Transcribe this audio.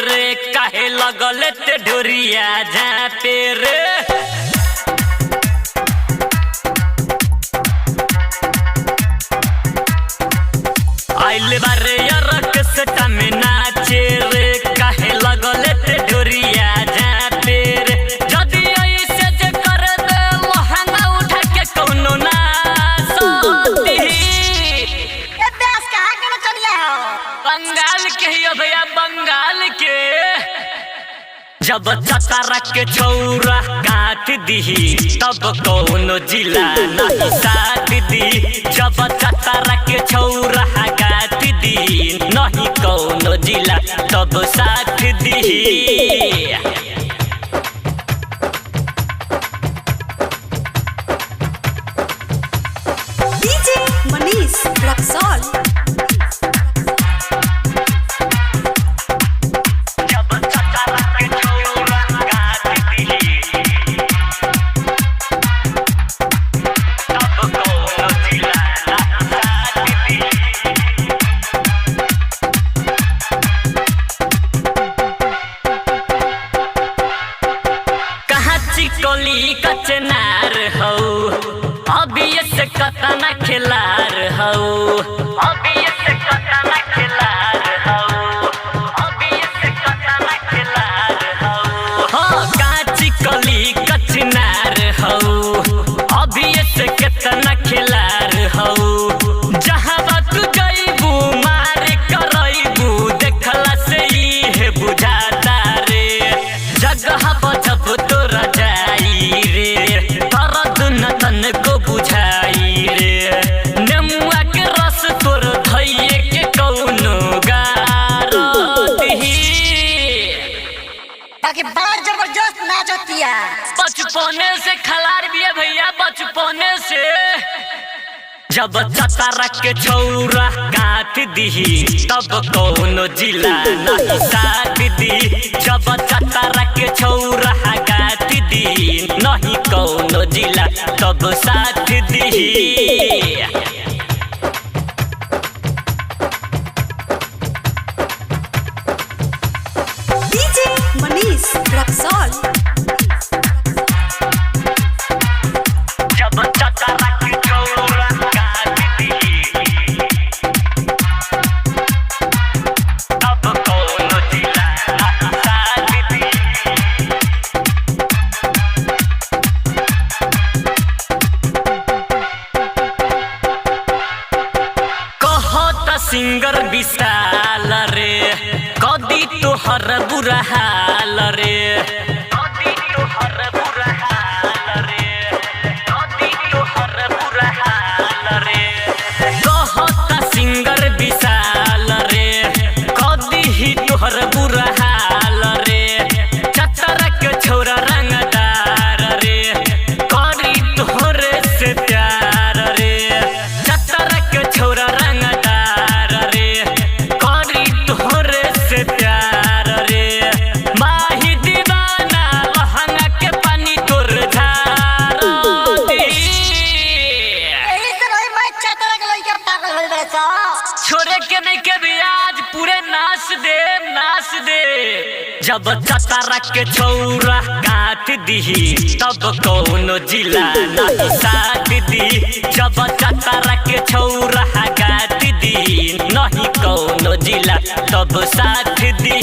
रे काहे लगले ते ढोरिया जा पे रे आइले बारे यार कसटा में नाचे रे काहे लगले ते ढोरिया जा पे रे जदी ऐसे जे कर दे लहंगा उठा के कोनो ना सोती ए देश कहां के चलिया हो बंगाल के हियो भैया बंगाल के जब चतारा के छौरा काट दी तब कौनो जिला नहीं साथ दी जब चतारा के छौरा काट दी नहीं कौनो जिला तब साथ दी डीजे मनीष रक्सौल चिकोली कचनार हो अभी से कतना खिलार हो अभी से कतना खिलार हो अभी से कतना खिलार हो काची कली कचनार हो अभी से कितना खिलार हो जहां तू जइबू मार करइबू देखला से ही है बुझाता रे जगह पर जब तोरा जाई रे दर्द न तन को बुझाई रे नेमुआ के रस तोर धइए के कौनो गारती ताकि बड़ा जबरदस्त नाचतिया बचपने से खलार भी है भैया बचपने से जब चतारा के छौरा काट दी तब कौनो जिला नहीं साथ दी जब चतारा के छौरा काट दी नहीं कौनो जिला तब साथ दी डीजे मनीष रक्सौल जब चतारा के छौरा काट दी तब कौनो जिला नहीं साथ दी कहत सिंगर विशाल रे कदी तोहर बुरा हाल रे कदी तोहर बुरा हाल रे कदी तोहर बुरा हाल रे कहत सिंगर विशाल रे कदी ही तोहर बुरा हाल रे चतरा के छोरा रंगदार रे करी तोहरे से प्यार रे चतरा के छोरा रंगदार रे करी तोहरे से प्यार रे माही दीवाना लहंगा के पानी तोर झार दी एही से रही मैं चतरा के लइका पागल होई बे सा छोरे के नहीं के भी आज पूरे नाच दे जब चतारा के छौरा काट दी तब कौनो जिला नहीं साथ दी जब चतारा के छौरा काट दी नहीं कौनो जिला तब साथ दी।